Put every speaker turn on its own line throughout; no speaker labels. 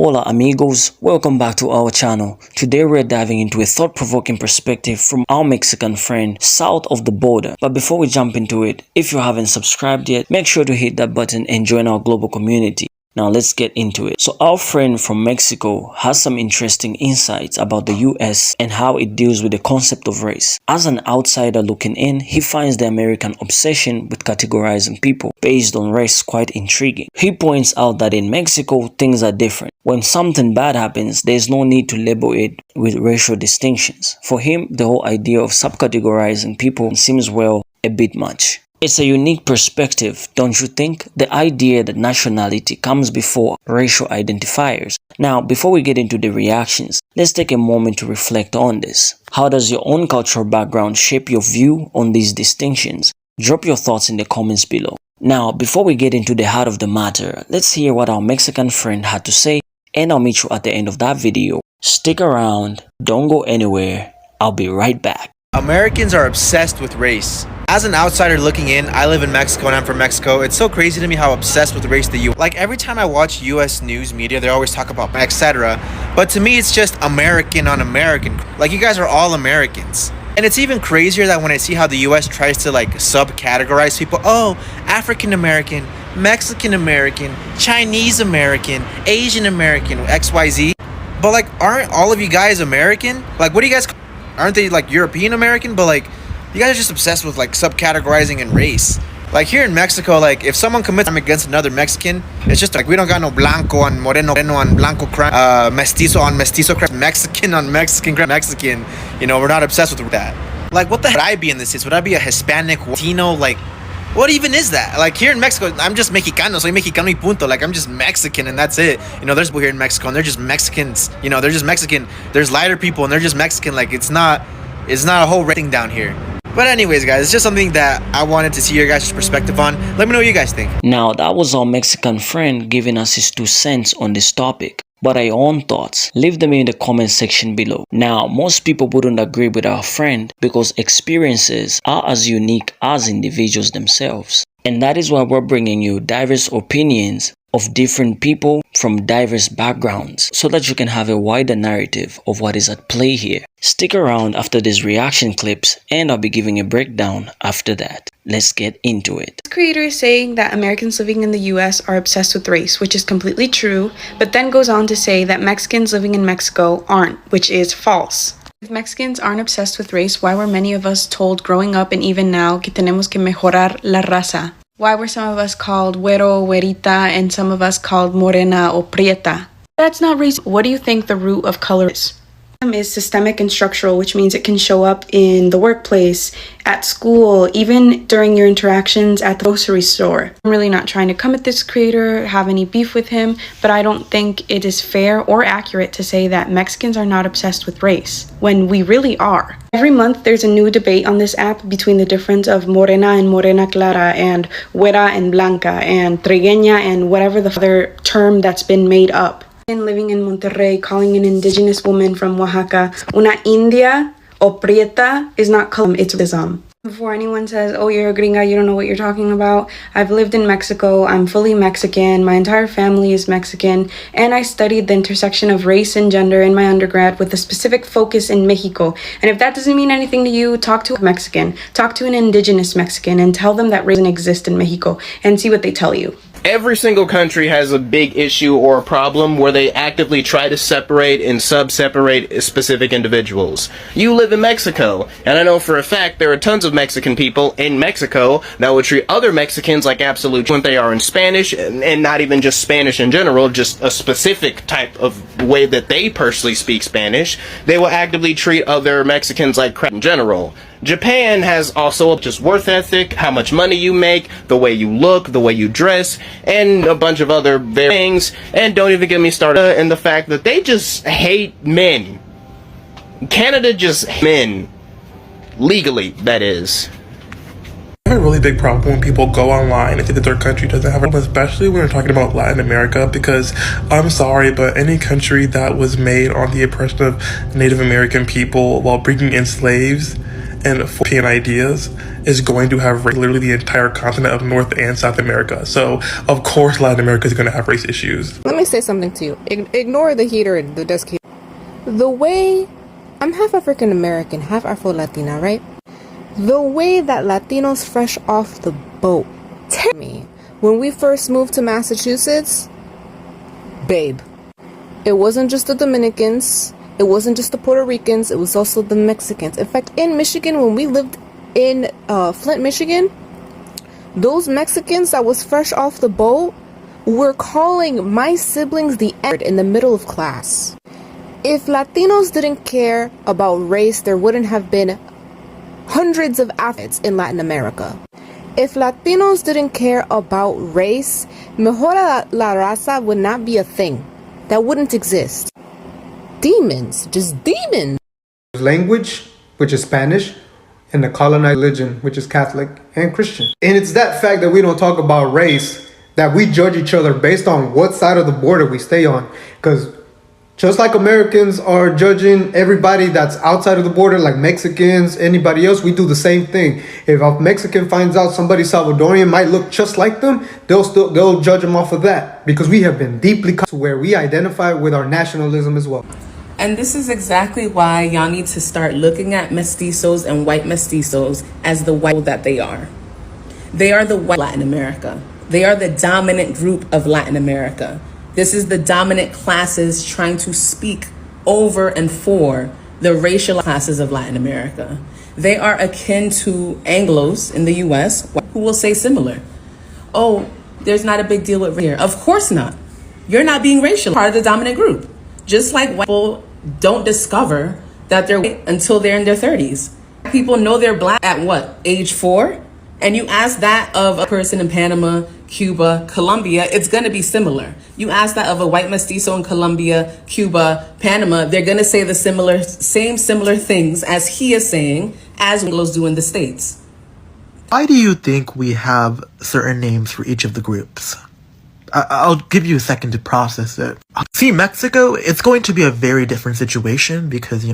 Hola amigos, welcome back to our channel. Today we're diving into a thought-provoking perspective from our Mexican friend south of the border. But before we jump into it, if you haven't subscribed yet, make sure to hit that button and join our global community. Now let's get into it. So our friend from Mexico has some interesting insights about the US and how it deals with the concept of race. As an outsider looking in, he finds the American obsession with categorizing people based on race quite intriguing. He points out that in Mexico, things are different. When something bad happens, there's no need to label it with racial distinctions. For him, the whole idea of subcategorizing people seems, well, a bit much. It's a unique perspective, don't you think? The idea that nationality comes before racial identifiers. Now, before we get into the reactions, let's take a moment to reflect on this. How does your own cultural background shape your view on these distinctions? Drop your thoughts in the comments below. Now, before we get into the heart of the matter, let's hear what our Mexican friend had to say, and I'll meet you at the end of that video. Stick around, don't go anywhere, I'll be right back.
Americans are obsessed with race. As an outsider looking in, I live in Mexico and I'm from Mexico. It's so crazy to me how obsessed with race the U.S. Like every time I watch U.S. news media, they always talk about etc. But to me, it's just American on American. Like you guys are all Americans. And it's even crazier that when I see how the U.S. tries to like subcategorize people. Oh, African American, Mexican American, Chinese American, Asian American, XYZ. But like, aren't all of you guys American? Like, what do you guys? Aren't they like European American? But like, you guys are just obsessed with like subcategorizing and race. Like here in Mexico, like if someone commits a crime against another Mexican, it's just like we don't got no blanco on moreno on blanco crime, mestizo on mestizo crime, Mexican on Mexican crime, Mexican. You know, we're not obsessed with that. Like what the heck would I be in this case? Would I be a Hispanic, Latino? Like what even is that? Like here in Mexico, I'm just Mexicano, soy Mexicano y punto. Like I'm just Mexican and that's it. You know, there's people here in Mexico and they're just Mexicans. You know, they're just Mexican. There's lighter people and they're just Mexican. Like it's not a whole thing down here. But anyways, guys, it's just something that I wanted to see your guys' perspective on. Let me know what you guys think.
Now, that was our Mexican friend giving us his 2 cents on this topic. But our own thoughts, leave them in the comment section below. Now, most people wouldn't agree with our friend because experiences are as unique as individuals themselves. And that is why we're bringing you diverse opinions of different people from diverse backgrounds so that you can have a wider narrative of what is at play here. Stick around after these reaction clips and I'll be giving a breakdown after that. Let's get into it.
This creator is saying that Americans living in the US are obsessed with race, which is completely true, but then goes on to say that Mexicans living in Mexico aren't, which is false. If Mexicans aren't obsessed with race, why were many of us told growing up and even now que tenemos que mejorar la raza? Why were some of us called güero, güerita, and some of us called morena or prieta? That's not race. What do you think the root of color is? Is systemic and structural, which means it can show up in the workplace, at school, even during your interactions at the grocery store. I'm really not trying to come at this creator, have any beef with him, but I don't think it is fair or accurate to say that Mexicans are not obsessed with race, when we really are. Every month there's a new debate on this app between the difference of morena and morena clara, and güera and blanca, and trigueña, and whatever the other term that's been made up. Living in Monterrey, calling an indigenous woman from Oaxaca una india o prieta is not color, it's racism. Before anyone says, oh, you're a gringa, you don't know what you're talking about, I've lived in Mexico, I'm fully Mexican, my entire family is Mexican, and I studied the intersection of race and gender in my undergrad with a specific focus in Mexico. And if that doesn't mean anything to you, talk to a Mexican, talk to an indigenous Mexican, and tell them that race doesn't exist in Mexico, and see what they tell you.
Every single country has a big issue or a problem where they actively try to separate and sub-separate specific individuals. You live in Mexico, and I know for a fact there are tons of Mexican people in Mexico that would treat other Mexicans like absolute when they are in Spanish, and not even just Spanish in general, just a specific type of way that they personally speak Spanish. They will actively treat other Mexicans like crap in general. Japan has also just worth ethic, how much money you make, the way you look, the way you dress, and a bunch of other things. And don't even get me started in the fact that they just hate men. Canada just hates men. Legally, that is.
I have a really big problem when people go online and think that their country doesn't have a problem, especially when we're talking about Latin America, because I'm sorry, but any country that was made on the oppression of Native American people while bringing in slaves and European ideas is going to have literally the entire continent of North and South America. So, of course, Latin America is going to have race issues.
Let me say something to you. Ignore the heater and the desk heater. The way I'm half African American, half Afro Latina, right? The way that Latinos fresh off the boat tell me when we first moved to Massachusetts, babe, it wasn't just the Dominicans, it wasn't just the Puerto Ricans, it was also the Mexicans. In fact, in Michigan, when we lived in Flint, Michigan, those Mexicans that was fresh off the boat were calling my siblings the N-word in the middle of class. If Latinos didn't care about race, there wouldn't have been hundreds of Africans in Latin America. If Latinos didn't care about race, mejor la raza would not be a thing. That wouldn't exist. Demons, just demons.
Language, which is Spanish, and the colonized religion, which is Catholic and Christian. And it's that fact that we don't talk about race, that we judge each other based on what side of the border we stay on. Because just like Americans are judging everybody that's outside of the border, like Mexicans, anybody else, we do the same thing. If a Mexican finds out somebody Salvadorian might look just like them, they'll judge them off of that, because we have been deeply to where we identify with our nationalism as well.
And this is exactly why y'all need to start looking at mestizos and white mestizos as the white that they are. They are the white Latin America. They are the dominant group of Latin America. This is the dominant classes trying to speak over and for the racial classes of Latin America. They are akin to Anglos in the US who will say similar. Oh, there's not a big deal with race here. Of course not. You're not being racial, part of the dominant group. Just like white people don't discover that they're white until they're in their 30s. People know they're black at what, age 4? And you ask that of a person in Panama, Cuba, Colombia, it's going to be similar. You ask that of a white mestizo in Colombia, Cuba, Panama, they're going to say the similar things as he is saying, as Anglos do in the States.
Why do you think we have certain names for each of the groups? I'll give you a second to process it. See, Mexico, it's going to be a very different situation because,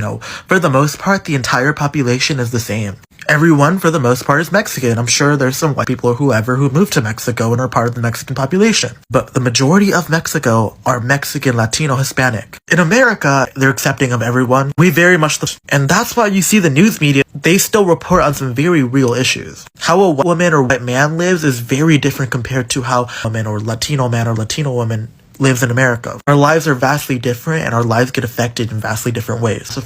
for the most part, the entire population is the same. Everyone, for the most part, is Mexican. I'm sure there's some white people or whoever who moved to Mexico and are part of the Mexican population. But the majority of Mexico are Mexican, Latino, Hispanic. In America, they're accepting of everyone. We very much... And that's why you see the news media, they still report on some very real issues. How a white woman or white man lives is very different compared to how a woman or Latino man or Latino woman lives in America. Our lives are vastly different and our lives get affected in vastly different ways.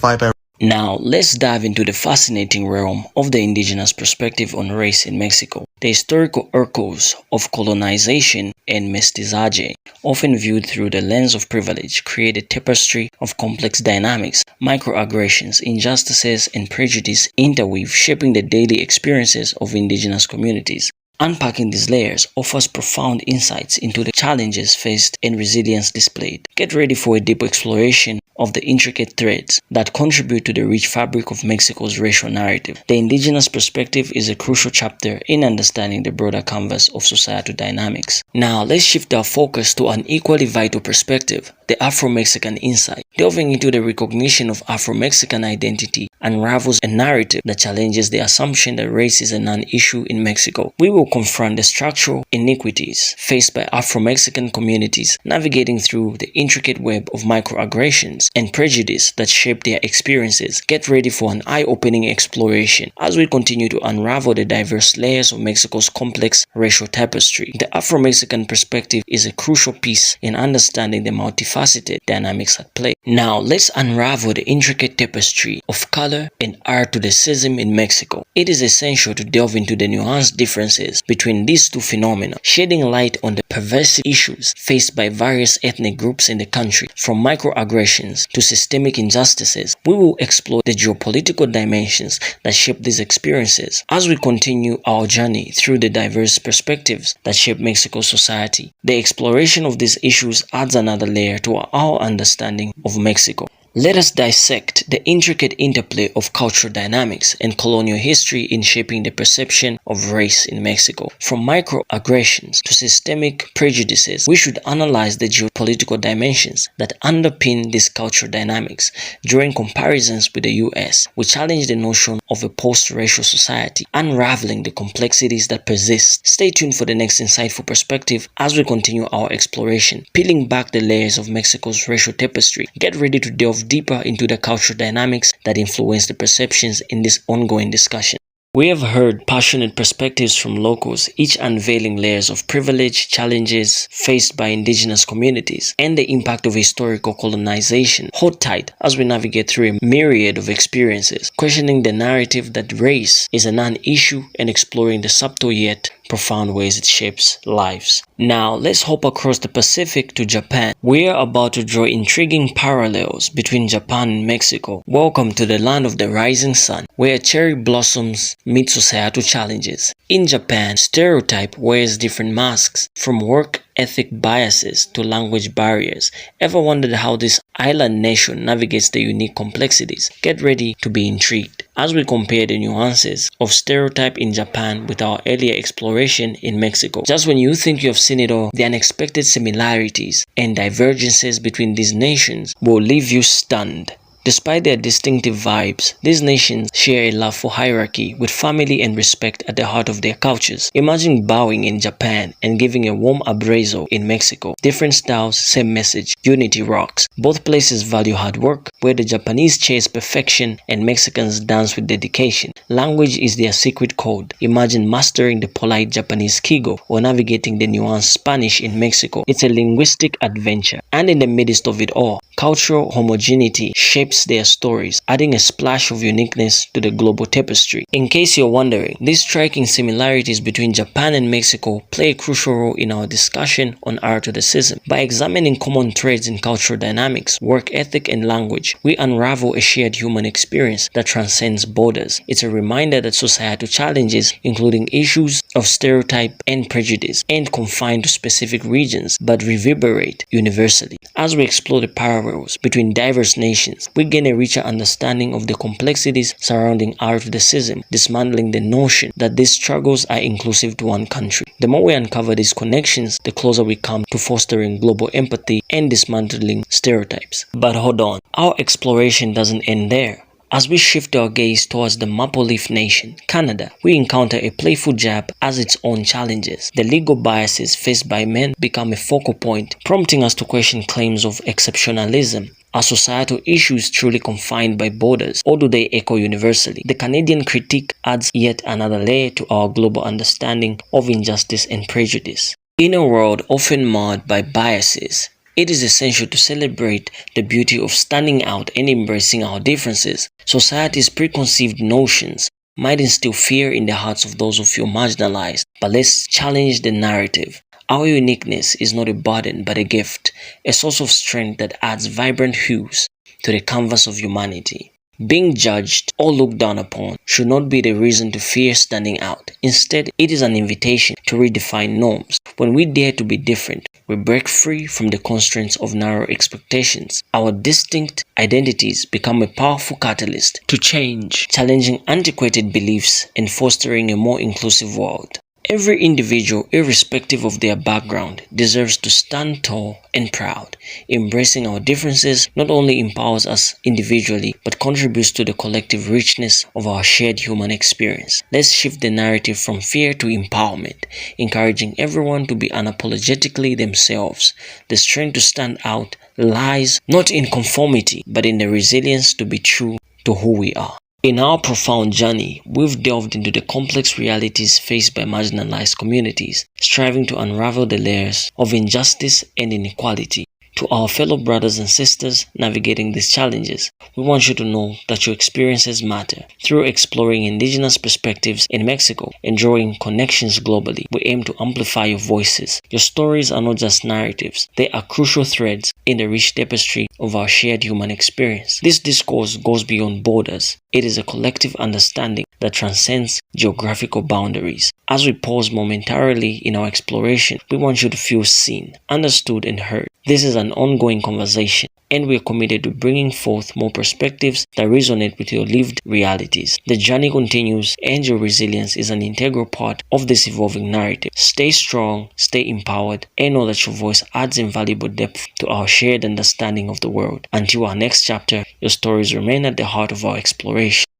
Now, let's dive into the fascinating realm of the indigenous perspective on race in Mexico. The historical echoes of colonization and mestizaje, often viewed through the lens of privilege, create a tapestry of complex dynamics, microaggressions, injustices, and prejudice interweave, shaping the daily experiences of indigenous communities. Unpacking these layers offers profound insights into the challenges faced and resilience displayed. Get ready for a deep exploration of the intricate threads that contribute to the rich fabric of Mexico's racial narrative. The indigenous perspective is a crucial chapter in understanding the broader canvas of societal dynamics. Now, let's shift our focus to an equally vital perspective, the Afro-Mexican insight. Delving into the recognition of Afro-Mexican identity unravels a narrative that challenges the assumption that race is a non-issue in Mexico. We will confront the structural inequities faced by Afro-Mexican communities, navigating through the intricate web of microaggressions and prejudice that shape their experiences. Get ready for an eye-opening exploration as we continue to unravel the diverse layers of Mexico's complex racial tapestry. The Afro-Mexican perspective is a crucial piece in understanding the multifaceted dynamics at play. Now, let's unravel the intricate tapestry of color and Arturicism in Mexico. It is essential to delve into the nuanced differences between these two phenomena, shedding light on the pervasive issues faced by various ethnic groups in the country. From microaggressions to systemic injustices, we will explore the geopolitical dimensions that shape these experiences as we continue our journey through the diverse perspectives that shape Mexico's society. The exploration of these issues adds another layer to our understanding of Mexico. Let us dissect the intricate interplay of cultural dynamics and colonial history in shaping the perception of race in Mexico. From microaggressions to systemic prejudices, we should analyze the geopolitical dimensions that underpin these cultural dynamics. During comparisons with the US, we challenge the notion of a post-racial society, unraveling the complexities that persist. Stay tuned for the next insightful perspective as we continue our exploration, peeling back the layers of Mexico's racial tapestry. Get ready to delve deeper into the cultural dynamics that influence the perceptions in this ongoing discussion. We have heard passionate perspectives from locals, each unveiling layers of privilege, challenges faced by indigenous communities, and the impact of historical colonization. Hold tight as we navigate through a myriad of experiences, questioning the narrative that race is a non-issue and exploring the subtle yet profound ways it shapes lives. Now, let's hop across the Pacific to Japan. We are about to draw intriguing parallels between Japan and Mexico. Welcome to the land of the rising sun, where cherry blossoms meet societal challenges. In Japan, stereotype wears different masks, from work ethic biases to language barriers. Ever wondered how this island nation navigates the unique complexities? Get ready to be intrigued as we compare the nuances of stereotype in Japan with our earlier exploration in Mexico. Just when you think you have seen it all, the unexpected similarities and divergences between these nations will leave you stunned. Despite their distinctive vibes, these nations share a love for hierarchy, with family and respect at the heart of their cultures. Imagine bowing in Japan and giving a warm abrazo in Mexico. Different styles, same message, unity rocks. Both places value hard work, where the Japanese chase perfection and Mexicans dance with dedication. Language is their secret code. Imagine mastering the polite Japanese kigo or navigating the nuanced Spanish in Mexico. It's a linguistic adventure. And in the midst of it all, cultural homogeneity shapes their stories, adding a splash of uniqueness to the global tapestry. In case you're wondering, these striking similarities between Japan and Mexico play a crucial role in our discussion on Afro-Mexicanism. By examining common threads in cultural dynamics, work ethic, and language, we unravel a shared human experience that transcends borders. It's a reminder that societal challenges, including issues of stereotype and prejudice, ain't confined to specific regions, but reverberate universally. As we explore the parallels between diverse nations, we gain a richer understanding of the complexities surrounding Afro-Mexicanism, dismantling the notion that these struggles are inclusive to one country. The more we uncover these connections, the closer we come to fostering global empathy and dismantling stereotypes. But hold on, our exploration doesn't end there. As we shift our gaze towards the Maple Leaf Nation, Canada, we encounter a playful jab as its own challenges. The legal biases faced by men become a focal point, prompting us to question claims of exceptionalism. Are societal issues truly confined by borders, or do they echo universally? The Canadian critique adds yet another layer to our global understanding of injustice and prejudice. In a world often marred by biases, it is essential to celebrate the beauty of standing out and embracing our differences. Society's preconceived notions might instill fear in the hearts of those who feel marginalized, but let's challenge the narrative. Our uniqueness is not a burden but a gift, a source of strength that adds vibrant hues to the canvas of humanity. Being judged or looked down upon should not be the reason to fear standing out. Instead, it is an invitation to redefine norms. When we dare to be different, we break free from the constraints of narrow expectations. Our distinct identities become a powerful catalyst to change, challenging antiquated beliefs and fostering a more inclusive world. Every individual, irrespective of their background, deserves to stand tall and proud. Embracing our differences not only empowers us individually, but contributes to the collective richness of our shared human experience. Let's shift the narrative from fear to empowerment, encouraging everyone to be unapologetically themselves. The strength to stand out lies not in conformity, but in the resilience to be true to who we are. In our profound journey, we've delved into the complex realities faced by marginalized communities, striving to unravel the layers of injustice and inequality. To our fellow brothers and sisters navigating these challenges, we want you to know that your experiences matter. Through exploring indigenous perspectives in Mexico and drawing connections globally, we aim to amplify your voices. Your stories are not just narratives, they are crucial threads in the rich tapestry of our shared human experience. This discourse goes beyond borders. It is a collective understanding that transcends geographical boundaries. As we pause momentarily in our exploration, we want you to feel seen, understood, and heard. This is an ongoing conversation, and we're committed to bringing forth more perspectives that resonate with your lived realities. The journey continues, and your resilience is an integral part of this evolving narrative. Stay strong, stay empowered, and know that your voice adds invaluable depth to our shared understanding of the world. Until our next chapter, your stories remain at the heart of our exploration.